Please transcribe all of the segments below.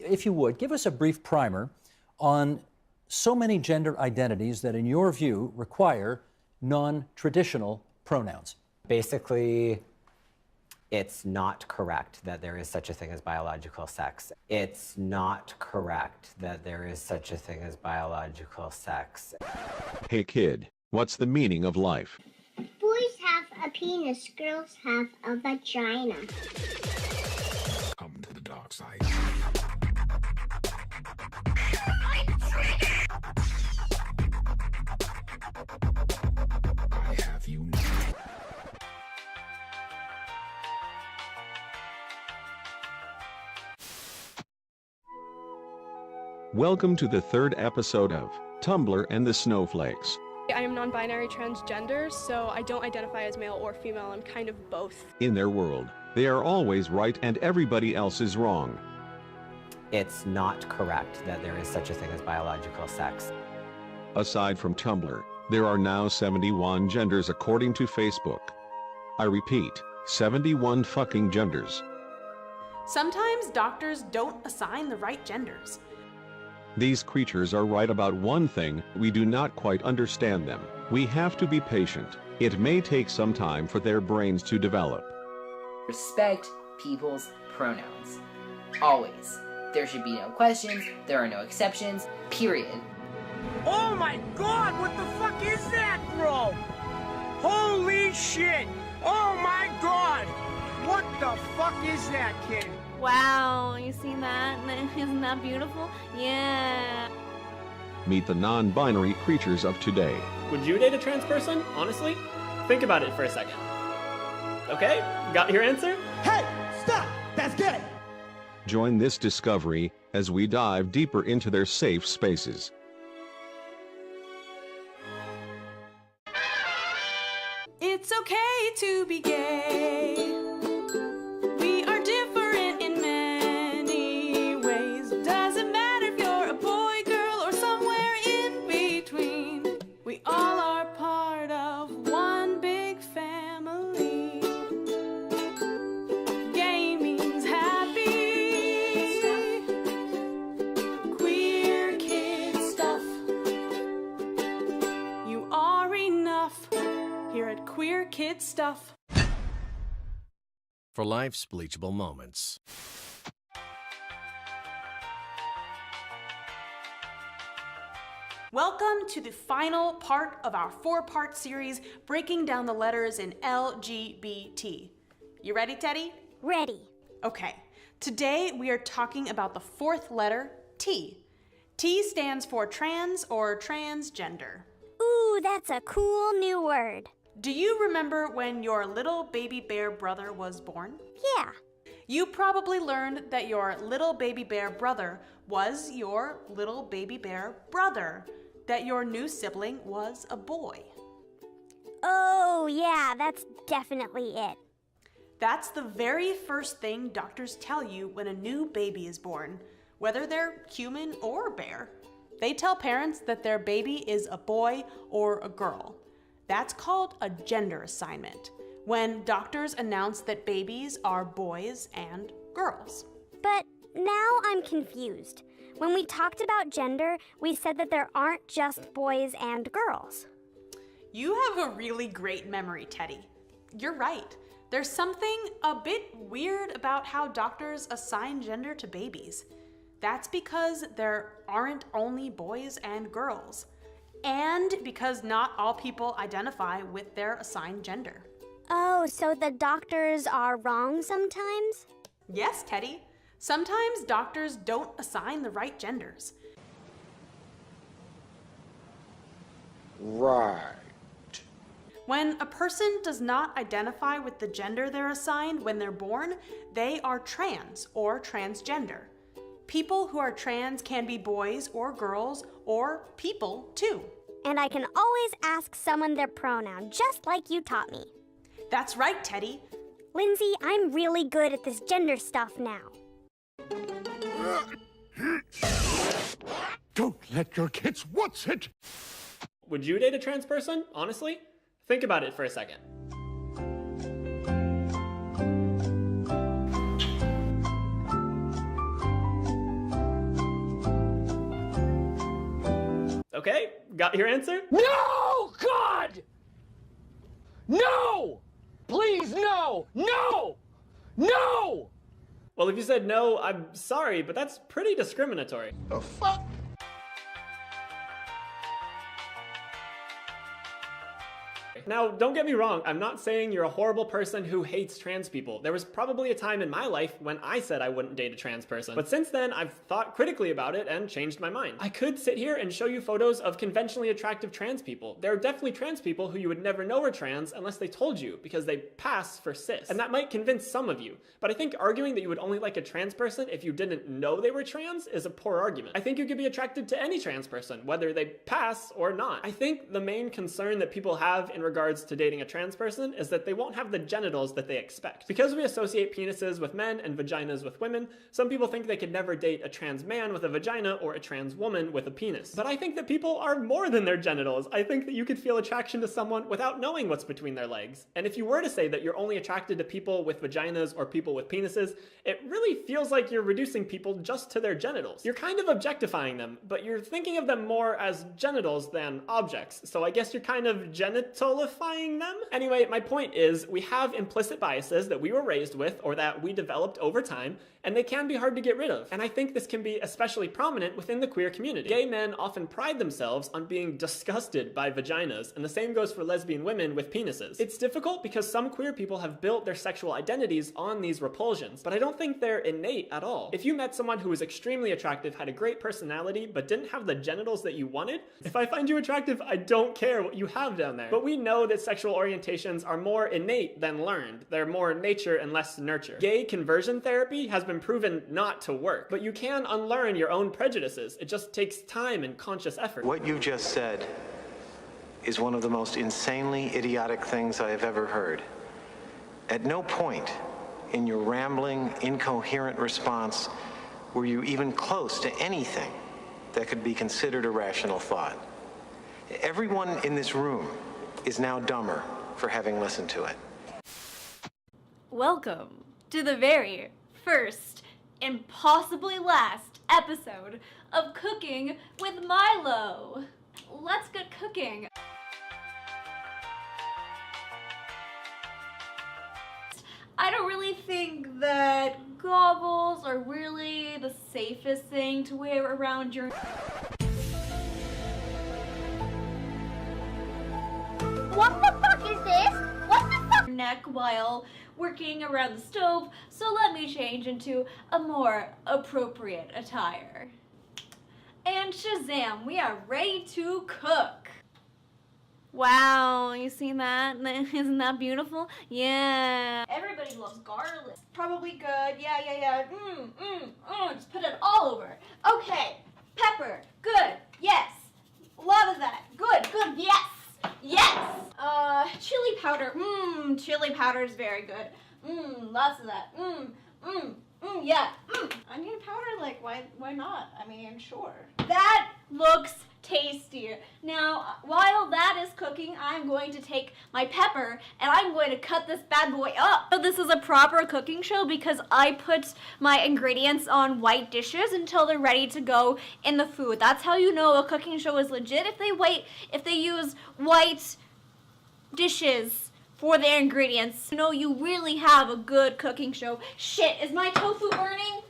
if you would, give us a brief primer on so many gender identities that, in your view, require non-traditional pronouns. Basically, it's not correct that there is such a thing as biological sex. It's not correct that there is such a thing as biological sex. Hey kid, what's the meaning of life? Boys have a penis, girls have a vagina. Come to the dark side. I have you now. Welcome to the third episode of Tumblr and the Snowflakes. I am non-binary transgender, so I don't identify as male or female. I'm kind of both. In their world, they are always right and everybody else is wrong. It's not correct that there is such a thing as biological sex. Aside from Tumblr, there are now 71 genders according to Facebook. I repeat, 71 fucking genders. Sometimes doctors don't assign the right genders. These creatures are right about one thing: we do not quite understand them. We have to be patient. It may take some time for their brains to develop. Respect people's pronouns. Always. There should be no questions, there are no exceptions, period. Oh my god, what the fuck is that, bro? Holy shit! Oh my god! What the fuck is that, kid? Wow, you see that? Isn't that beautiful? Yeah. Meet the non-binary creatures of today. Would you date a trans person, honestly? Think about it for a second. Okay, got your answer? Hey, stop! That's gay! Join this discovery as we dive deeper into their safe spaces. It's okay to be gay. We are different in many ways. Doesn't matter if you're a boy, girl, or somewhere in between. We all are part of one big family. Gay means happy. Queer kid stuff. You are enough here at Queer Kid Stuff. For life's bleachable moments. Welcome to the final part of our 4-part series breaking down the letters in LGBT. You ready, Teddy? Ready. Okay, today we are talking about the 4th letter, T. T stands for trans or transgender. Ooh, that's a cool new word. Do you remember when your little baby bear brother was born? Yeah. You probably learned that your little baby bear brother was your little baby bear brother, that your new sibling was a boy. Oh, yeah, that's definitely it. That's the very first thing doctors tell you when a new baby is born, whether they're human or bear. They tell parents that their baby is a boy or a girl. That's called a gender assignment, when doctors announce that babies are boys and girls. But now I'm confused. When we talked about gender, we said that there aren't just boys and girls. You have a really great memory, Teddy. You're right. There's something a bit weird about how doctors assign gender to babies. That's because there aren't only boys and girls, and because not all people identify with their assigned gender. Oh, so the doctors are wrong sometimes? Yes, Teddy. Sometimes doctors don't assign the right genders. Right. When a person does not identify with the gender they're assigned when they're born, they are trans or transgender. People who are trans can be boys or girls or people too. And I can always ask someone their pronoun, just like you taught me. That's right, Teddy. Lindsay, I'm really good at this gender stuff now. Don't let your kids watch it! Would you date a trans person, honestly? Think about it for a second. Okay, got your answer? No! God! No! Please, no! No! No! Well, if you said no, I'm sorry, but that's pretty discriminatory. The fuck? Now, don't get me wrong, I'm not saying you're a horrible person who hates trans people. There was probably a time in my life when I said I wouldn't date a trans person. But since then, I've thought critically about it and changed my mind. I could sit here and show you photos of conventionally attractive trans people. There are definitely trans people who you would never know are trans unless they told you, because they pass for cis. And that might convince some of you. But I think arguing that you would only like a trans person if you didn't know they were trans is a poor argument. I think you could be attracted to any trans person, whether they pass or not. I think the main concern that people have in regards to dating a trans person is that they won't have the genitals that they expect. Because we associate penises with men and vaginas with women, some people think they could never date a trans man with a vagina or a trans woman with a penis. But I think that people are more than their genitals. I think that you could feel attraction to someone without knowing what's between their legs. And if you were to say that you're only attracted to people with vaginas or people with penises, it really feels like you're reducing people just to their genitals. You're kind of objectifying them, but you're thinking of them more as genitals than objects. So I guess you're kind of genitalifying them? Anyway, my point is, we have implicit biases that we were raised with or that we developed over time, and they can be hard to get rid of. And I think this can be especially prominent within the queer community. Gay men often pride themselves on being disgusted by vaginas, and the same goes for lesbian women with penises. It's difficult because some queer people have built their sexual identities on these repulsions, but I don't think they're innate at all. If you met someone who was extremely attractive, had a great personality, but didn't have the genitals that you wanted, if I find you attractive, I don't care what you have down there. But we know that sexual orientations are more innate than learned. They're more nature and less nurture. Gay conversion therapy has been proven not to work, but you can unlearn your own prejudices. It just takes time and conscious effort. What you just said is one of the most insanely idiotic things I have ever heard. At no point in your rambling, incoherent response were you even close to anything that could be considered a rational thought. Everyone in this room is now dumber for having listened to it. Welcome to the very first and possibly last episode of Cooking with Milo. Let's get cooking. I don't really think that goggles are really the safest thing to wear around your What the fuck is this? What the fuck? neck while working around the stove, so let me change into a more appropriate attire. And Shazam, we are ready to cook. Wow, you see that? Isn't that beautiful? Yeah. Everybody loves garlic. Probably good. Yeah. Just put it all over. Okay. Pepper. Good. Yes. A lot of that. Good. Yes. Chili powder. Chili powder is very good. Lots of that. Yeah. Onion powder, like, why not? I mean, sure. That looks tasty. Now, while that is cooking, I'm going to take my pepper and I'm going to cut this bad boy up. So this is a proper cooking show because I put my ingredients on white dishes until they're ready to go in the food. That's how you know a cooking show is legit, if they use white dishes for their ingredients. You know you really have a good cooking show. Shit, is my tofu burning?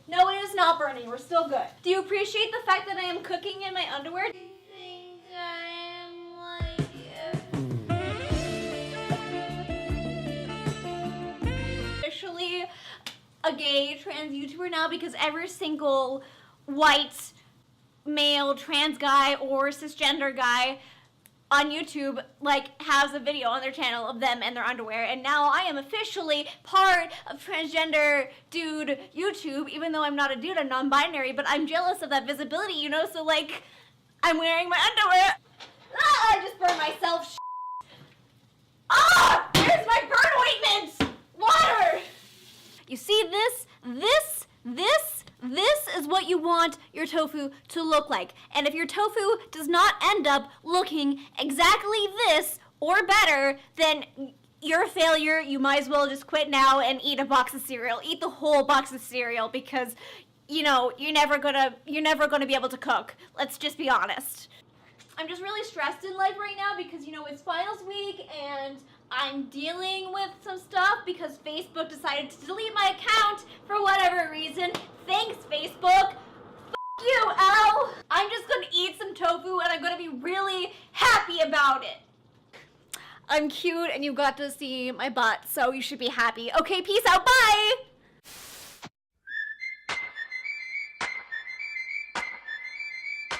No, it is not burning. We're still good. Do you appreciate the fact that I am cooking in my underwear? Do you think I am like officially a gay trans YouTuber now because every single white male trans guy or cisgender guy on YouTube, like, has a video on their channel of them and their underwear, and now I am officially part of transgender dude YouTube, even though I'm not a dude, I'm non-binary, but I'm jealous of that visibility, you know, so, like, I'm wearing my underwear. I just burned myself. Here's my burn ointment! Water! You see this is what you want your tofu to look like. And if your tofu does not end up looking exactly this or better, then you're a failure. You might as well just quit now and eat a box of cereal. Eat the whole box of cereal because you know, you're never gonna be able to cook. Let's just be honest. I'm just really stressed in life right now because, you know, it's finals week and I'm dealing with some stuff because Facebook decided to delete my account for whatever reason. Thanks, Facebook. You, Al! I'm just gonna eat some tofu and I'm gonna be really happy about it. I'm cute and you got to see my butt, so you should be happy. Okay, peace out, bye!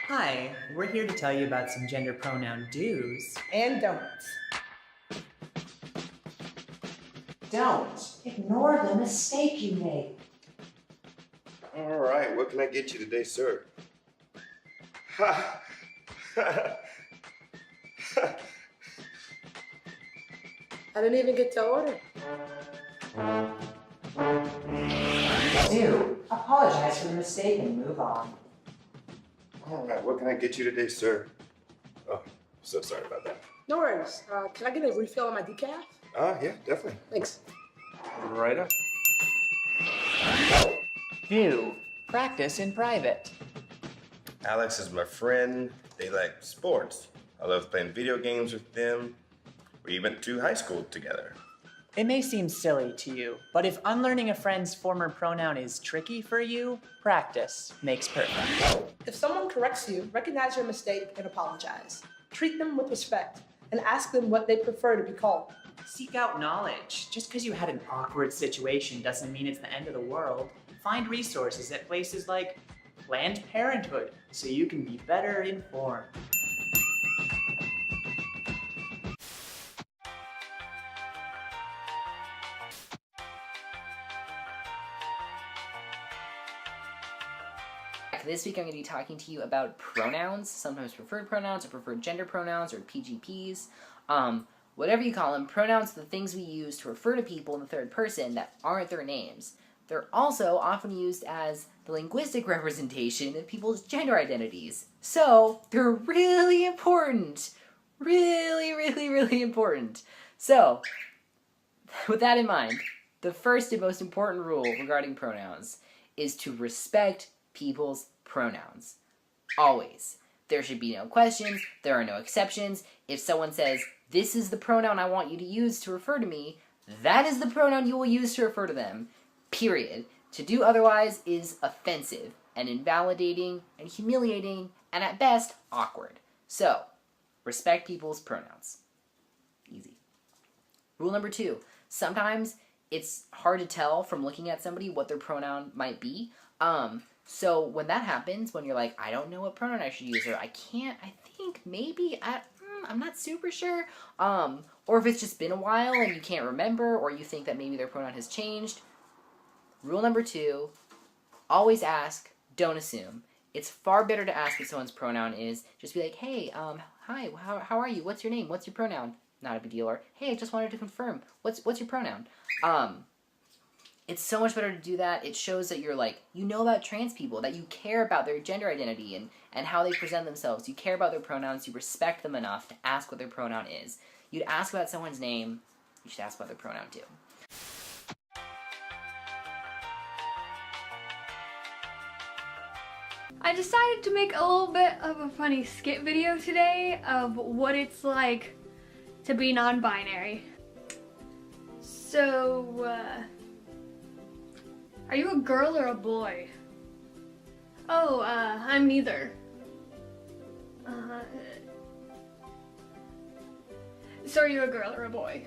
Hi, we're here to tell you about some gender pronoun do's and don'ts. Don't ignore the mistake you made. All right, what can I get you today, sir? Ha! I didn't even get to order. Do apologize for the mistake and move on. All right, what can I get you today, sir? Oh, so sorry about that. No worries. Can I get a refill on my decaf? Yeah, definitely. Thanks. Right up. Do practice in private. Alex is my friend. They like sports. I love playing video games with them. We went to high school together. It may seem silly to you, but if unlearning a friend's former pronoun is tricky for you, practice makes perfect. If someone corrects you, recognize your mistake and apologize. Treat them with respect and ask them what they prefer to be called. Seek out knowledge. Just because you had an awkward situation doesn't mean it's the end of the world. Find resources at places like Planned Parenthood so you can be better informed. This week I'm going to be talking to you about pronouns, sometimes preferred pronouns or preferred gender pronouns or PGPs. Whatever you call them, pronouns are the things we use to refer to people in the third person that aren't their names. They're also often used as the linguistic representation of people's gender identities. So, they're really important. Really, really, really important. So, with that in mind, the first and most important rule regarding pronouns is to respect people's pronouns. Always. There should be no questions. There are no exceptions. If someone says, this is the pronoun I want you to use to refer to me, that is the pronoun you will use to refer to them. Period. To do otherwise is offensive and invalidating and humiliating and at best awkward. So, respect people's pronouns. Easy. Rule number 2. Sometimes it's hard to tell from looking at somebody what their pronoun might be. So when that happens, when you're like, I don't know what pronoun I should use, or I think maybe, I'm not super sure, or if it's just been a while and you can't remember, or you think that maybe their pronoun has changed, rule number 2, always ask, don't assume. It's far better to ask what someone's pronoun is. Just be like, hey, hi, how are you? What's your name? What's your pronoun? Not a big deal. Or, hey, I just wanted to confirm. What's your pronoun? It's so much better to do that. It shows that you're like, you know about trans people, that you care about their gender identity and how they present themselves. You care about their pronouns. You respect them enough to ask what their pronoun is. You'd ask about someone's name. You should ask about their pronoun too. I decided to make a little bit of a funny skit video today of what it's like to be non-binary. So, are you a girl or a boy? Oh, I'm neither. So are you a girl or a boy?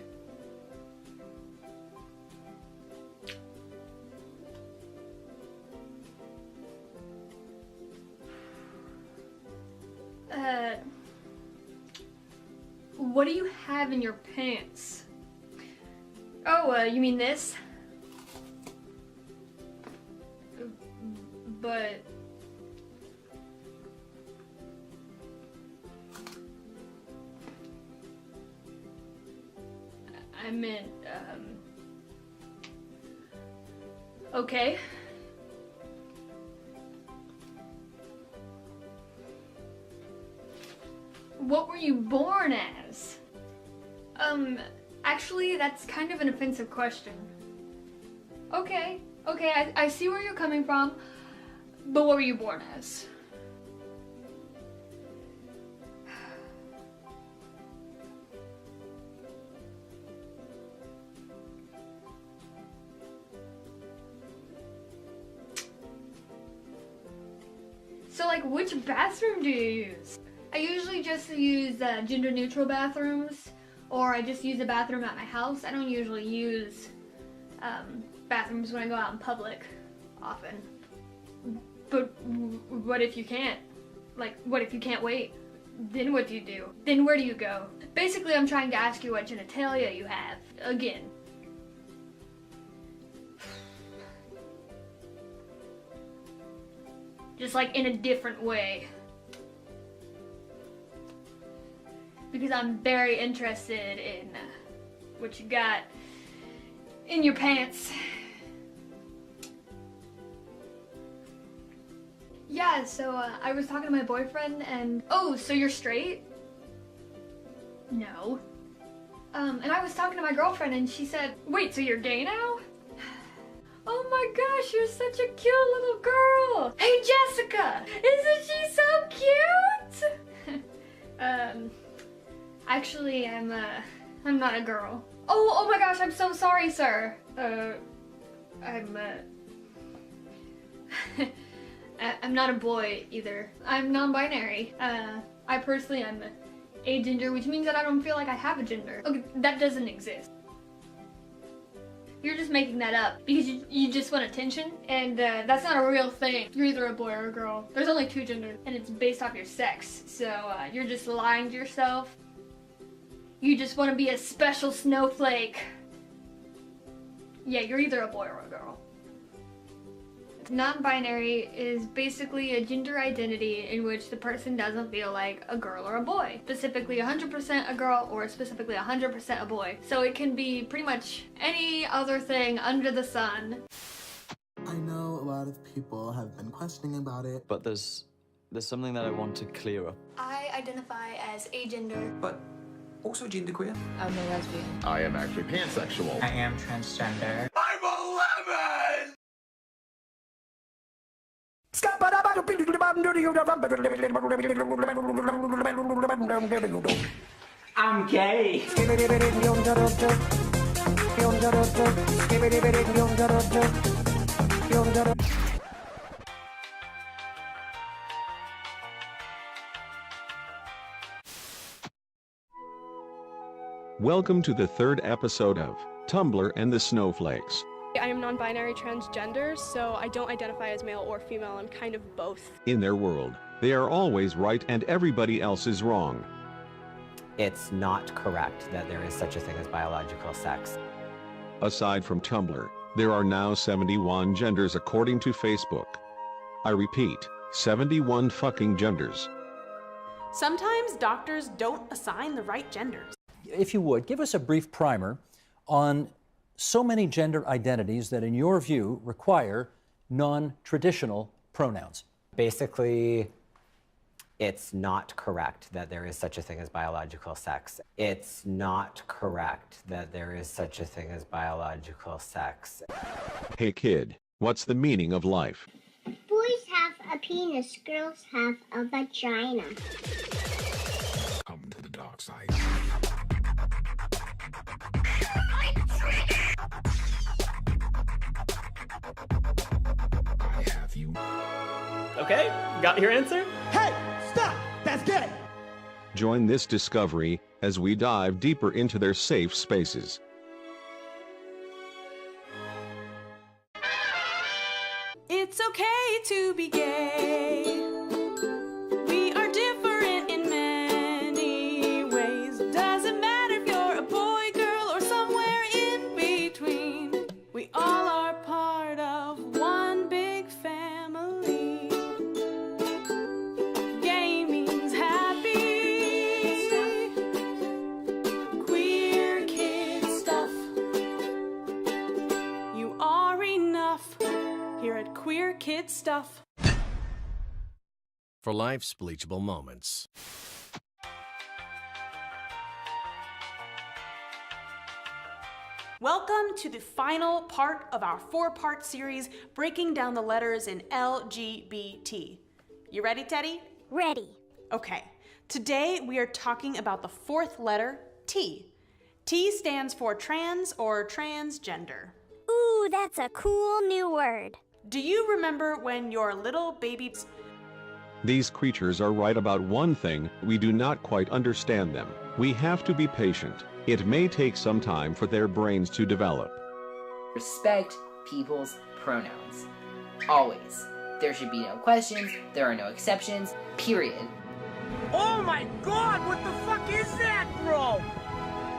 What do you have in your pants? Oh, you mean this? But... I meant, okay. What were you born as? Actually, that's kind of an offensive question. Okay, I see where you're coming from. But what were you born as? So like, which bathroom do you use? I usually just use gender neutral bathrooms, or I just use a bathroom at my house. I don't usually use bathrooms when I go out in public often. But what if you can't? Like, what if you can't wait? Then what do you do? Then where do you go? Basically, I'm trying to ask you what genitalia you have. Again. Just like in a different way. Because I'm very interested in what you got in your pants. Yeah, so I was talking to my boyfriend and... Oh, so you're straight? No. And I was talking to my girlfriend and she said, wait, so you're gay now? Oh my gosh, you're such a cute little girl! Hey Jessica! Isn't she so cute? Actually, I'm not a girl. Oh my gosh, I'm so sorry, sir. I'm not a boy either. I'm non-binary. I personally am agender, which means that I don't feel like I have a gender. Okay, that doesn't exist. You're just making that up because you just want attention, and that's not a real thing. You're either a boy or a girl. There's only two genders, and it's based off your sex. So you're just lying to yourself. You just want to be a special snowflake. Yeah, you're either a boy or a girl. Non-binary is basically a gender identity in which the person doesn't feel like a girl or a boy. Specifically 100% a girl or specifically 100% a boy. So it can be pretty much any other thing under the sun. I know a lot of people have been questioning about it. But there's something that I want to clear up. I identify as agender. But also genderqueer. I'm a lesbian. I am actually pansexual. I am transgender. I'm 11! I'm gay. Welcome to the third episode of Tumblr and the Snowflakes. I am non-binary transgender, so I don't identify as male or female. I'm kind of both. In their world, they are always right and everybody else is wrong. It's not correct that there is such a thing as biological sex. Aside from Tumblr, there are now 71 genders according to Facebook. I repeat, 71 fucking genders. Sometimes doctors don't assign the right genders. If you would, give us a brief primer on so many gender identities that in your view require non-traditional pronouns. Basically, it's not correct that there is such a thing as biological sex. It's not correct that there is such a thing as biological sex. Hey kid, what's the meaning of life? Boys have a penis, girls have a vagina. Come to the dark side. I have you. Okay, got your answer? Hey, stop! That's gay! Join this discovery as we dive deeper into their safe spaces. It's okay to be gay. We are different in many ways. Doesn't matter if you're a boy, girl, or somewhere in between. We all are part of one big family. Gay means happy. Queer kid stuff. You are enough. Here at Queer Kid Stuff. For life's bleachable moments. Welcome to the final part of our 4-part series breaking down the letters in LGBT. You ready, Teddy? Ready. Okay. Today we are talking about the 4th letter, T. T stands for trans or transgender. Ooh, that's a cool new word. Do you remember when your little baby... These creatures are right about one thing, we do not quite understand them. We have to be patient. It may take some time for their brains to develop. Respect people's pronouns. Always. There should be no questions, there are no exceptions, period. Oh my god, what the fuck is that, bro?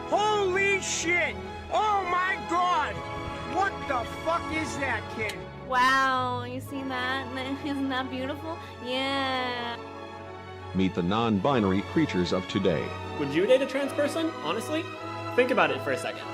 Holy shit! Oh my god! What the fuck is that, kid? Wow, you see that? Isn't that beautiful? Yeah. Meet the non-binary creatures of today. Would you date a trans person, honestly? Think about it for a second.